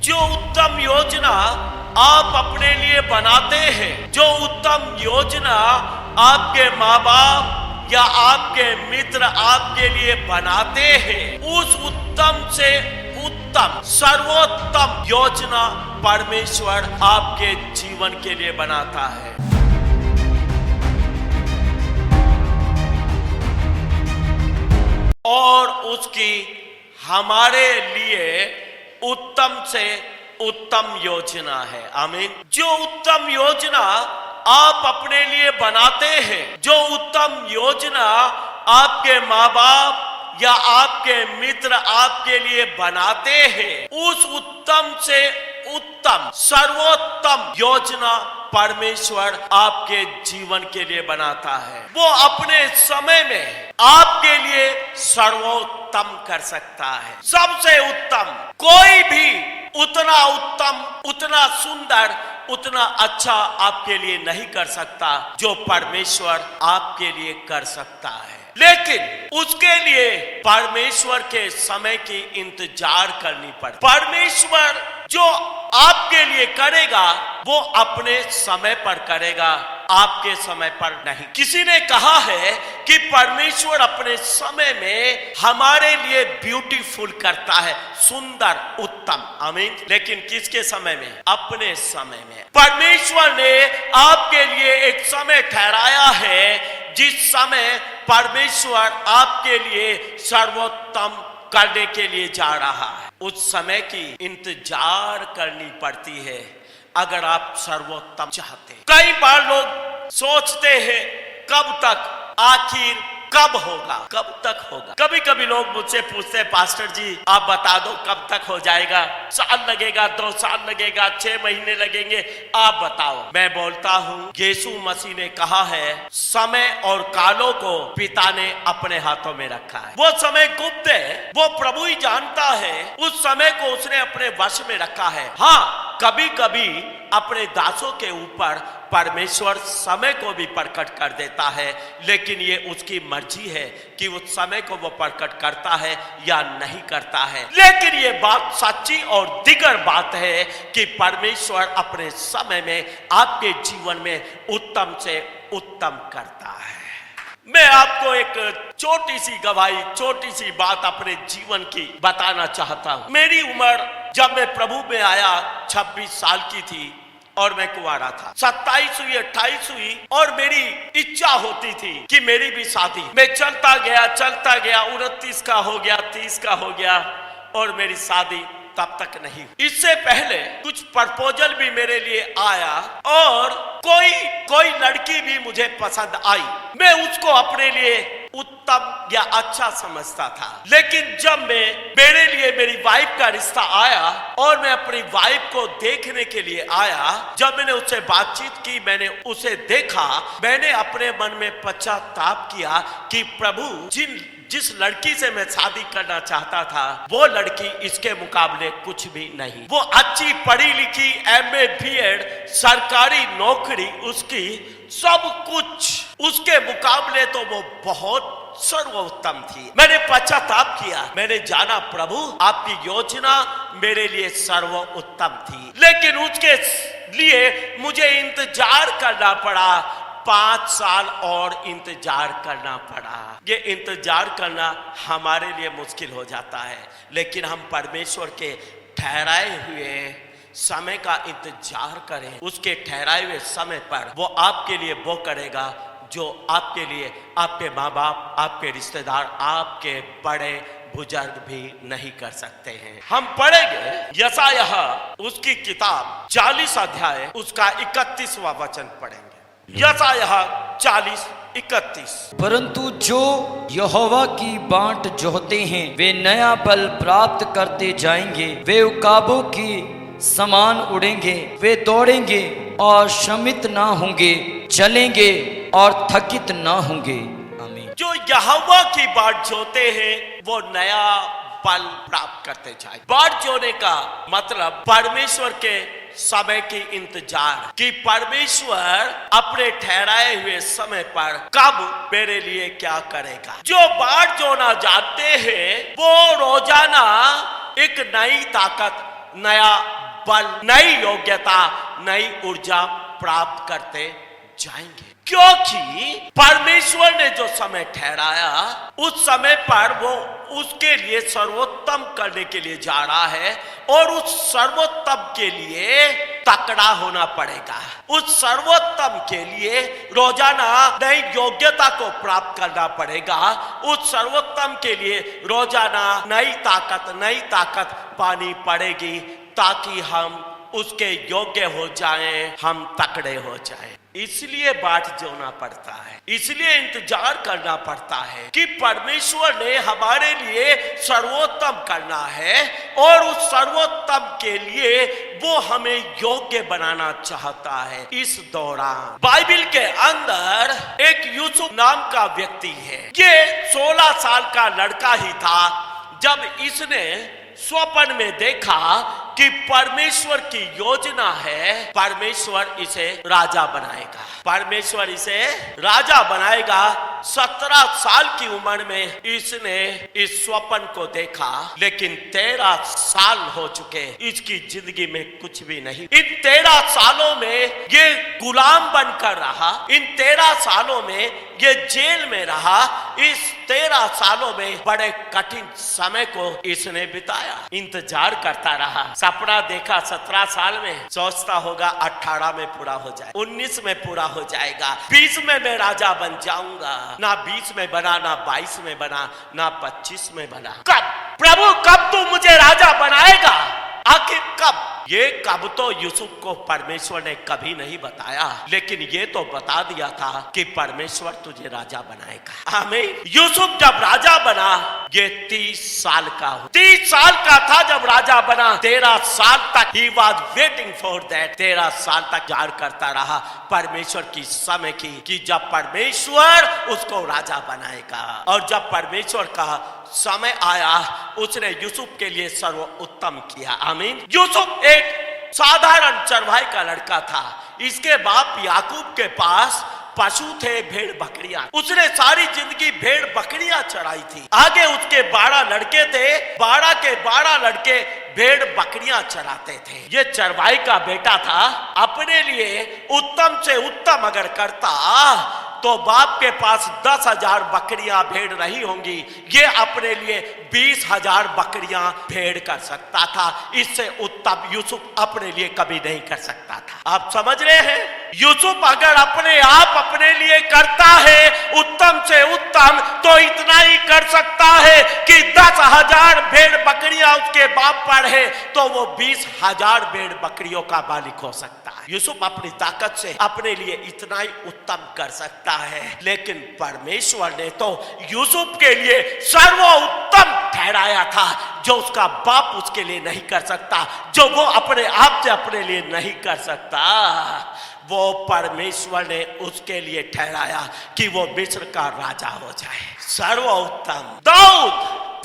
जो उत्तम योजना आप अपने लिए बनाते हैं, जो उत्तम योजना आपके माँ बाप या आपके मित्र आपके लिए बनाते हैं, उस उत्तम से उत्तम सर्वोत्तम योजना परमेश्वर आपके जीवन के लिए बनाता है। और उसकी हमारे लिए उत्तम से उत्तम योजना है। आमीन। जो उत्तम योजना आप अपने लिए बनाते हैं, जो उत्तम योजना आपके माँ बाप या आपके मित्र आपके लिए बनाते हैं, उस उत्तम से उत्तम सर्वोत्तम योजना परमेश्वर आपके जीवन के लिए बनाता है। वो अपने समय में आपके लिए सर्वोत्तम कर सकता है। सबसे उत्तम कोई भी उतना उत्तम, उतना सुंदर, उतना अच्छा आपके लिए नहीं कर सकता जो परमेश्वर आपके लिए कर सकता है। लेकिन उसके लिए परमेश्वर के समय की इंतजार करनी पड़ती। परमेश्वर जो आपके लिए करेगा वो अपने समय पर करेगा, आपके समय पर नहीं। किसी ने कहा है कि परमेश्वर अपने समय में हमारे लिए ब्यूटीफुल करता है, सुंदर, उत्तम। आमीन। लेकिन किसके समय में? अपने समय में। परमेश्वर ने आपके लिए एक समय ठहराया है जिस समय परमेश्वर आपके लिए सर्वोत्तम करने के लिए जा रहा है। उस समय की इंतजार करनी पड़ती है अगर आप सर्वोत्तम चाहते हैं। कई बार लोग सोचते हैं कब तक, आखिर कब होगा, कब तक होगा। कभी कभी लोग मुझसे पूछते हैं, पास्टर जी आप बता दो कब तक हो जाएगा, साल लगेगा, 2 साल लगेगा, 6 महीने लगेंगे, आप बताओ। मैं बोलता हूँ यीशु मसीह ने कहा है समय और कालों को पिता ने अपने हाथों में रखा है। वो समय गुप्त है, वो प्रभु ही जानता है। उस समय को उसने अपने वश में रखा है। हाँ, कभी कभी अपने दासों के ऊपर परमेश्वर समय को भी प्रकट कर देता है, लेकिन ये उसकी मर्जी है कि उस समय को वो प्रकट करता है या नहीं करता है। लेकिन ये बात सच्ची और दिगर बात है कि परमेश्वर अपने समय में आपके जीवन में उत्तम से उत्तम करता है। मैं आपको एक छोटी सी गवाही, छोटी सी बात अपने जीवन की बताना चाहता हूँ। मेरी उम्र जब मैं प्रभु में आया 26 साल की थी और मैं कुंवारा था। 27 हुई, 28 हुई और मेरी इच्छा होती थी कि मेरी भी शादी। मैं चलता गया 29 का हो गया, 30 का हो गया और मेरी शादी तब तक नहीं। इससे पहले कुछ प्रपोजल भी मेरे लिए आया और कोई लड़की भी मुझे पसंद आई। मैं उसको अपने लिए उत्तम या अच्छा समझता था। लेकिन जब मेरे लिए मेरी वाइफ का रिश्ता आया और मैं अपनी वाइफ को देखने के लिए आया, जब मैंने उससे बातचीत की, मैंने उसे देखा, मैंने अपने मन में पश्चाताप किया कि प्रभु जिस लड़की से मैं शादी करना चाहता था वो लड़की इसके मुकाबले कुछ भी नहीं। वो अच्छी पढ़ी लिखी, MA BEd, सरकारी नौकरी, उसकी सब कुछ, उसके मुकाबले तो वो बहुत सर्वोत्तम थी। मैंने पश्चाताप किया, मैंने जाना प्रभु आपकी योजना मेरे लिए सर्वोत्तम थी, लेकिन उसके लिए मुझे इंतजार करना पड़ा। 5 साल और इंतजार करना पड़ा। ये इंतजार करना हमारे लिए मुश्किल हो जाता है, लेकिन हम परमेश्वर के ठहराए हुए समय का इंतजार करें। उसके ठहराए हुए समय पर वो आपके लिए वो करेगा जो आपके लिए आपके माँ बाप, आपके रिश्तेदार, आपके बड़े बुजुर्ग भी नहीं कर सकते हैं। हम पढ़ेंगे यशायाह उसकी किताब 40 अध्याय उसका 31वां वचन पढ़ेंगे। यशायाह 40:31। परंतु जो यहोवा की बाट जोहते हैं वे नया बल प्राप्त करते जाएंगे। वे उकाबों की समान उड़ेंगे, वे दौड़ेंगे और श्रमित ना होंगे, चलेंगे और थकित ना होंगे। आमीन। जो यहोवा की बाट जोते हैं वो नया बल प्राप्त करते जाए। बाट जोने का मतलब परमेश्वर के समय की इंतजार कि परमेश्वर अपने ठहराए हुए समय पर कब मेरे लिए क्या करेगा। जो बाट जोना जानते हैं वो रोजाना एक नई ताकत नया बल, नई योग्यता, नई ऊर्जा प्राप्त करते जाएंगे। क्योंकि परमेश्वर ने जो समय ठहराया उस समय पर वो उसके लिए सर्वोत्तम करने के लिए जा रहा है, और उस सर्वोत्तम के लिए तकड़ा होना पड़ेगा। उस सर्वोत्तम के लिए रोजाना नई योग्यता को प्राप्त करना पड़ेगा। उस सर्वोत्तम के लिए रोजाना नई ताकत पानी पड़ेगी, ताकि हम उसके योग्य हो जाएं, हम तकड़े हो जाएं। इसलिए बाट जोना पड़ता है, इसलिए इंतजार करना पड़ता है कि परमेश्वर ने हमारे लिए सर्वोत्तम करना है, और उस सर्वोत्तम के लिए वो हमें योग्य बनाना चाहता है। इस दौरान बाइबल के अंदर एक यूसुफ नाम का व्यक्ति है। ये 16 साल का लड़का ही था जब इसने स्वप्न में देखा कि परमेश्वर की योजना है, परमेश्वर इसे राजा बनाएगा, परमेश्वर इसे राजा बनाएगा। 17 साल की उम्र में इसने इस स्वप्न को देखा, लेकिन 13 साल हो चुके, इसकी जिंदगी में कुछ भी नहीं। इन 13 सालों में ये गुलाम बनकर रहा, इन 13 सालों में ये जेल में रहा। इस 13 सालों में बड़े कठिन समय को इसने बिताया, इंतजार करता रहा। सपना देखा 17 साल में, सोचता होगा 18 में पूरा हो जाए, 19 में पूरा हो जाएगा, 20 में मैं राजा बन जाऊंगा। ना 20 में बना, ना 22 में बना, ना 25 में बना। कब प्रभु, कब तू मुझे राजा बनाएगा? आखिर कब? ये कब तो यूसुफ को परमेश्वर ने कभी नहीं बताया, लेकिन ये तो बता दिया था कि परमेश्वर तुझे राजा बनाएगा। आमीन। यूसुफ जब राजा बना, ये 30 साल का हो, 30 साल का था जब राजा बना। 13 साल तक he was waiting for that, 13 साल तक जार करता रहा परमेश्वर की समय की, कि जब परमेश्वर उसको राजा बनाएगा। और जब परमेश्वर का समय आया, उसने यूसुफ के लिए सर्वोत्तम किया। आमीन। यूसुफ एक साधारण चरवाहे का लड़का था। इसके बाप याकूब के पास पशु थे, भेड़ बकरियां। उसने सारी जिंदगी भेड़ बकरियां चराई थी। आगे उसके 12 लड़के थे, 12 के 12 लड़के भेड़ बकरियां चराते थे। ये चरवाहे का बेटा था। अपने लिए उत्तम से उत्तम अगर करता तो बाप के पास 10,000 बकरियां भेड़ नहीं होंगी, ये अपने लिए 20,000 बकरियां भेड़ कर सकता था। इससे उत्तम यूसुफ अपने लिए कभी नहीं कर सकता था। आप समझ रहे हैं? यूसुफ अगर अपने आप अपने लिए करता है उत्तम से उत्तम, तो इतना ही कर सकता है कि 10,000 भेड़ बकरियां उसके बाप पर है, तो वो 20,000 भेड़ बकरियों का मालिक हो सकता है। यूसुफ अपनी ताकत से अपने लिए इतना ही उत्तम कर सकता है, लेकिन परमेश्वर ने तो यूसुफ के लिए सर्वोत्तम ठहराया था, जो उसका बाप उसके लिए नहीं कर सकता, जो वो अपने आप से अपने लिए नहीं कर सकता। वो परमेश्वर ने उसके लिए ठहराया कि वो मिस्र का राजा हो जाए। सर्वोत्तम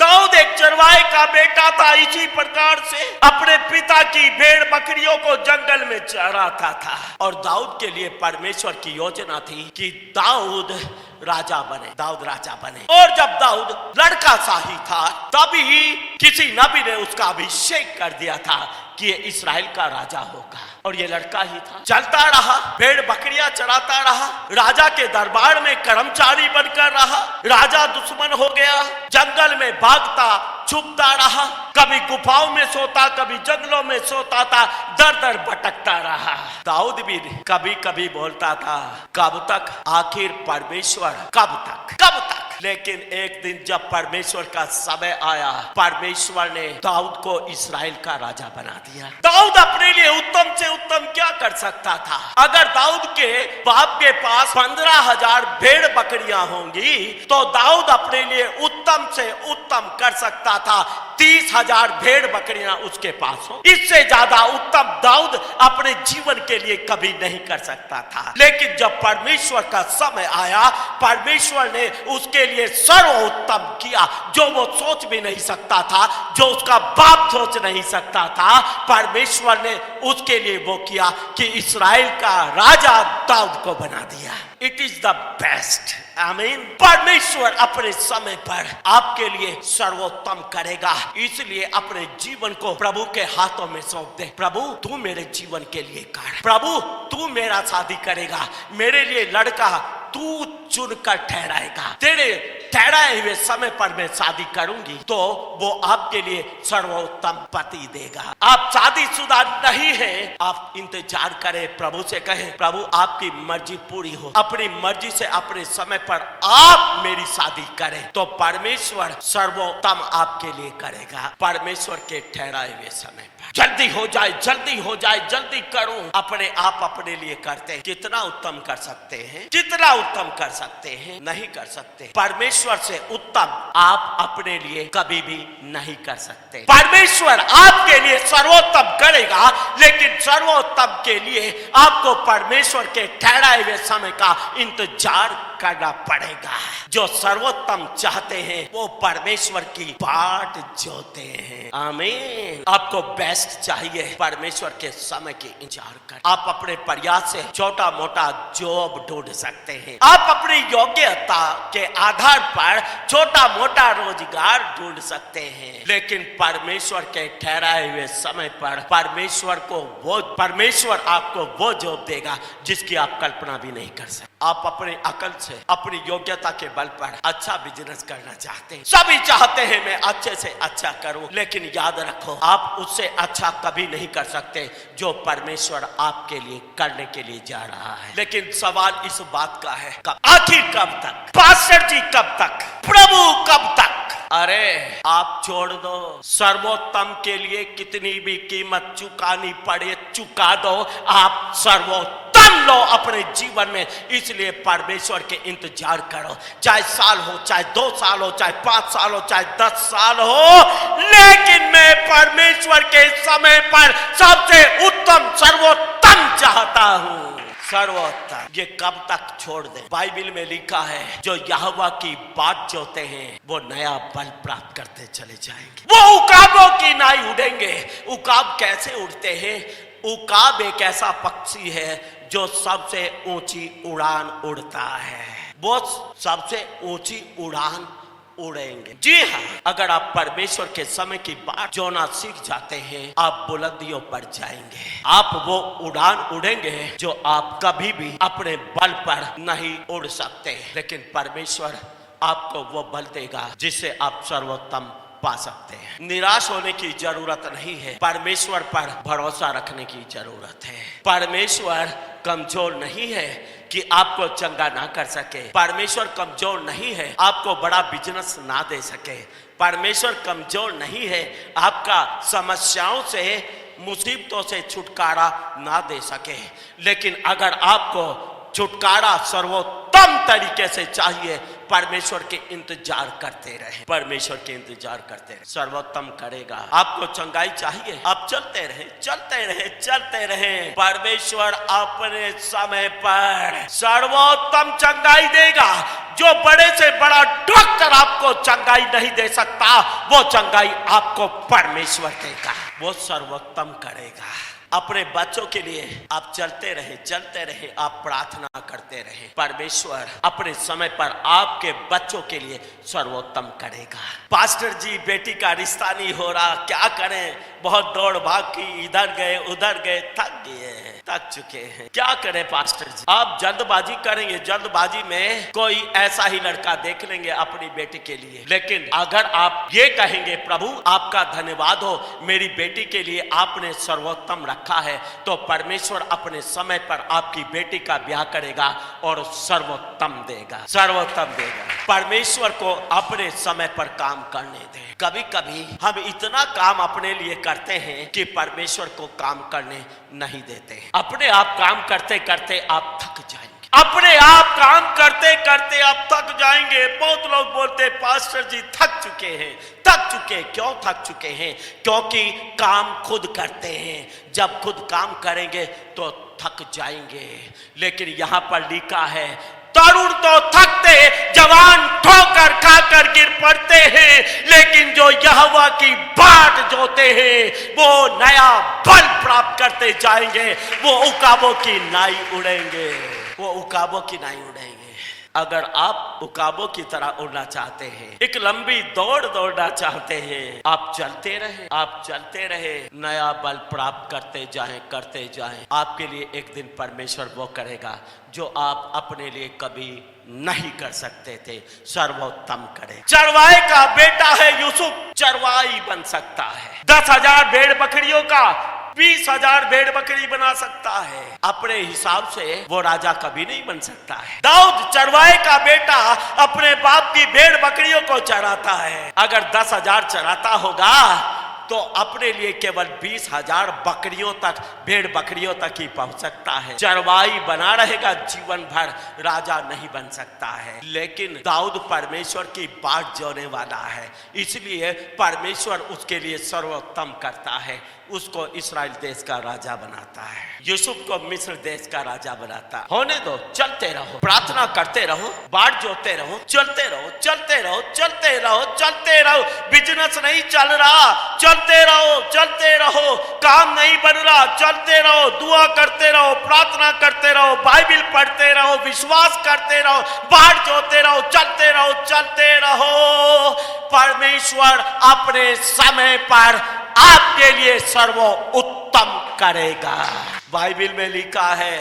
दाऊद एक चरवाहे का बेटा था। इसी प्रकार से अपने पिता की भेड़ बकरियों को जंगल में चराता था। और दाऊद के लिए परमेश्वर की योजना थी कि दाऊद राजा बने। और जब दाऊद लड़का सा ही था, तभी किसी नबी ने उसका अभिषेक कर दिया था कि ये इस्राएल का राजा होगा। और ये लड़का ही था। चलता रहा, भेड़ बकरियां चराता रहा, राजा के दरबार में कर्मचारी बनकर रहा। राजा दुश्मन हो गया, जंगल में भागता छुपता रहा, कभी गुफाओं में सोता, कभी जंगलों में सोता था, दर दर भटकता रहा। दाऊद भी कभी कभी बोलता था, कब तक? आखिर परमेश्वर कब तक? लेकिन एक दिन जब परमेश्वर का समय आया, परमेश्वर ने दाऊद को इस्राएल का राजा बना दिया। दाऊद अपने लिए उत्तम से उत्तम क्या कर सकता था? अगर दाऊद के बाप के पास 15,000 भेड़ बकरियां होंगी, तो दाऊद अपने लिए उत्तम से उत्तम कर सकता था 30,000 भेड़ बकरियां उसके पास हो। इससे ज्यादा उत्तम दाऊद अपने जीवन के लिए कभी नहीं कर सकता था। लेकिन जब परमेश्वर का समय आया, परमेश्वर ने उसके लिए सर्वोत्तम किया, जो वो सोच भी नहीं सकता था, जो उसका बाप सोच नहीं सकता था। परमेश्वर ने उसके लिए वो किया कि इस्राएल का राजा दाऊद को बना दिया। It is the best. आमीन। परमेश्वर अपने समय पर आपके लिए सर्वोत्तम करेगा, इसलिए अपने जीवन को प्रभु के हाथों में सौंप दे। प्रभु तू मेरे जीवन के लिए कर, प्रभु तू मेरा शादी करेगा, मेरे लिए लड़का तू चुनकर ठहराएगा, तेरे ठहराए हुए समय पर मैं शादी करूंगी तो वो आपके लिए सर्वोत्तम पति देगा। आप शादीशुदा नहीं है, आप इंतजार करें, प्रभु से कहें प्रभु आपकी मर्जी पूरी हो, अपनी मर्जी से अपने समय पर आप मेरी शादी करें तो परमेश्वर सर्वोत्तम आपके लिए करेगा। परमेश्वर के ठहराए हुए समय पर जल्दी हो जाए, जल्दी हो जाए, जल्दी करूं, अपने आप अपने लिए करते हैं। कितना उत्तम कर सकते हैं, कितना उत्तम कर सकते हैं, नहीं कर सकते। परमेश्वर से उत्तम आप अपने लिए कभी भी नहीं कर सकते। परमेश्वर आपके लिए सर्वोत्तम करेगा, लेकिन सर्वोत्तम के लिए आपको परमेश्वर के ठहराए हुए समय का इंतजार करना पड़ेगा। जो सर्वोत्तम चाहते हैं वो परमेश्वर की बाट जोते हैं। आमीन। आपको बेस्ट चाहिए, परमेश्वर के समय की इंतजार कर। आप अपने प्रयास से छोटा मोटा जॉब ढूंढ सकते हैं, आप अपनी योग्यता के आधार पर छोटा मोटा रोजगार ढूंढ सकते हैं, लेकिन परमेश्वर के ठहराए हुए समय पर परमेश्वर आपको वो जॉब देगा जिसकी आप कल्पना भी नहीं कर सकते। आप अपने अकल से, अपनी योग्यता के बल पर अच्छा बिजनेस करना चाहते हैं, सभी चाहते हैं मैं अच्छे से अच्छा करूं, लेकिन याद रखो आप उससे अच्छा कभी नहीं कर सकते जो परमेश्वर आपके लिए करने के लिए जा रहा है। लेकिन सवाल इस बात का है, कब, आखिर कब तक? पास्टर जी कब तक? प्रभु कब तक? अरे आप छोड़ दो, सर्वोत्तम के लिए कितनी भी कीमत चुकानी पड़े चुका दो, आप सर्वोत्तम लो अपने जीवन में। इसलिए परमेश्वर के इंतजार करो, चाहे साल हो, चाहे 2 साल हो, चाहे 5 साल हो, चाहे 10 साल हो, लेकिन मैं परमेश्वर के समय पर सबसे उत्तम सर्वोत्तम चाहता हूं। सर्वोत्तम ये कब तक छोड़ दे? बाइबल में लिखा है जो यहोवा की बाट जोते हैं वो नया बल प्राप्त करते चले जाएंगे, वो उकाबों की नाई उड़ेंगे। उकाब कैसे उड़ते हैं? उकाब एक ऐसा पक्षी है जो सबसे ऊंची उड़ान उड़ता है, वो सबसे ऊंची उड़ान उड़ेंगे। जी हाँ, अगर आप परमेश्वर के समय की बात जोना सीख जाते हैं आप बुलंदियों पर जाएंगे, आप वो उड़ान उड़ेंगे जो आप कभी भी अपने बल पर नहीं उड़ सकते, लेकिन परमेश्वर आपको वो बल देगा जिससे आप सर्वोत्तम पा सकते हैं। निराश होने की जरूरत नहीं है, परमेश्वर पर भरोसा रखने की जरूरत है। परमेश्वर कमजोर नहीं है कि आपको चंगा ना कर सके, परमेश्वर कमजोर नहीं है आपको बड़ा बिजनेस ना दे सके, परमेश्वर कमजोर नहीं है आपका समस्याओं से, मुसीबतों से छुटकारा ना दे सके। लेकिन अगर आपको छुटकारा सर्वोत्तम तरीके से चाहिए, परमेश्वर के इंतजार करते रहे, परमेश्वर के इंतजार करते रहे, सर्वोत्तम करेगा। आपको चंगाई चाहिए, आप चलते रहे, चलते रहे, चलते रहे, परमेश्वर अपने समय पर सर्वोत्तम चंगाई देगा। जो बड़े से बड़ा डॉक्टर आपको चंगाई नहीं दे सकता, वो चंगाई आपको परमेश्वर देगा, वो सर्वोत्तम करेगा। अपने बच्चों के लिए आप चलते रहे, चलते रहे, आप प्रार्थना करते रहे, परमेश्वर अपने समय पर आपके बच्चों के लिए सर्वोत्तम करेगा। पास्टर जी बेटी का रिश्ता नहीं हो रहा, क्या करें, बहुत दौड़ भाग की, इधर गए उधर गए, थक गए हैं, थक चुके हैं, क्या करें पास्टर जी? आप जल्दबाजी करेंगे, जल्दबाजी में कोई ऐसा ही लड़का देख लेंगे अपनी बेटी के लिए, लेकिन अगर आप ये कहेंगे प्रभु आपका धन्यवाद हो, मेरी बेटी के लिए आपने सर्वोत्तम रखा है, तो परमेश्वर अपने समय पर आपकी बेटी का ब्याह करेगा और सर्वोत्तम देगा, सर्वोत्तम देगा। परमेश्वर को अपने समय पर काम करने दें। कभी कभी हम इतना काम अपने लिए करते हैं कि परमेश्वर को काम करने नहीं देते हैं। अपने आप काम करते करते आप थक जाएंगे, अपने आप काम करते करते आप थक जाएंगे। बहुत लोग बोलते पास्टर जी थक चुके हैं, थक चुके। क्यों थक चुके हैं? क्योंकि काम खुद करते हैं, जब खुद काम करेंगे तो थक जाएंगे। लेकिन यहाँ पर लिखा है तरुण तो थकते, जवान ठोकर खाकर गिर पड़ते हैं, लेकिन जो यहोवा की बाट जोते हैं वो नया बल प्राप्त करते जाएंगे, वो उकाबों की नाई उड़ेंगे। वो उकाबों की नहीं उड़ेंगे। अगर आप उकाबों की तरह उड़ना चाहते हैं, एक लंबी दौड़ दौड़ना चाहते हैं, आप चलते रहे, नया बल प्राप्त करते जाएं। आपके लिए एक दिन परमेश्वर वो करेगा जो आप अपने लिए कभी नहीं कर सकते थे, सर्वोत्तम करे। चरवाहे का बेटा है यूसुफ, चरवाही बन सकता है। 10,000 भेड़ बकरियों का 20,000 भेड़ बकरी बना सकता है। अपने हिसाब से वो राजा कभी नहीं बन सकता है। दाऊद चरवाहे का बेटा अपने बाप की भेड़ बकरियों को चराता है। अगर 10,000 चराता होगा तो अपने लिए केवल 20,000 बकरियों तक, भेड़ बकरियों तक ही पहुंच सकता है। चरवाही बना रहेगा जीवन भर, राजा नहीं बन सकता है। लेकिन दाऊद परमेश्वर की बाट जोने वाला है, इसलिए परमेश्वर उसके लिए सर्वोत्तम करता है, उसको इस्राएल देश का राजा बनाता है, यूसुफ को मिस्र देश का राजा बनाता है। होने दो, चलते रहो, प्रार्थना करते रहो, बाट जोते रहो, चलते रहो, चलते रहो, चलते रहो, चलते रहो। बिजनेस नहीं चल रहा, चलते रहो, चलते रहो। काम नहीं बन रहा, चलते रहो, दुआ करते रहो, प्रार्थना करते रहो, बाइबिल पढ़ते रहो, विश्वास करते रहो, बाट जोते रहो, चलते रहो, चलते रहो। परमेश्वर अपने समय पर आपके लिए सर्वोत्तम करेगा। बाइबिल में लिखा है,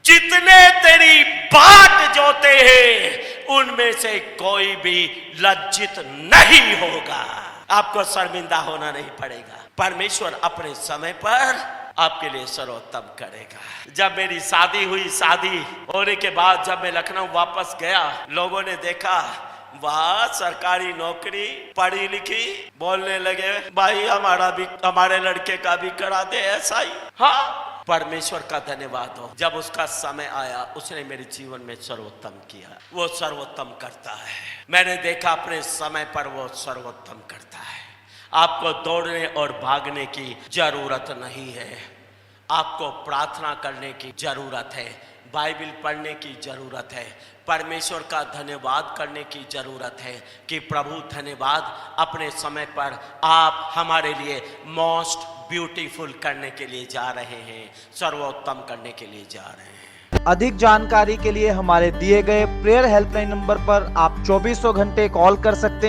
जितने तेरी बाट जोते हैं उनमें से कोई भी लज्जित नहीं होगा। आपको शर्मिंदा होना नहीं पड़ेगा। परमेश्वर अपने समय पर आपके लिए सर्वोत्तम करेगा। जब मेरी शादी हुई, शादी होने के बाद जब मैं लखनऊ वापस गया, लोगों ने देखा वाह सरकारी नौकरी, पढ़ी लिखी, बोलने लगे भाई हमारे लड़के का भी करा दे ऐसा ही। हाँ, परमेश्वर का धन्यवाद हो, जब उसका समय आया उसने मेरे जीवन में सर्वोत्तम किया। वो सर्वोत्तम करता है, मैंने देखा अपने समय पर वो सर्वोत्तम करता है। आपको दौड़ने और भागने की जरूरत नहीं है, आपको प्रार्थना करने की जरूरत है, बाइबिल पढ़ने की जरूरत है, परमेश्वर का धन्यवाद करने की जरूरत है कि प्रभु धन्यवाद, अपने समय पर आप हमारे लिए मोस्ट ब्यूटीफुल करने के लिए जा रहे हैं, सर्वोत्तम करने के लिए जा रहे हैं। अधिक जानकारी के लिए हमारे दिए गए प्रेयर हेल्पलाइन नंबर पर आप 2400 घंटे कॉल कर सकते हैं।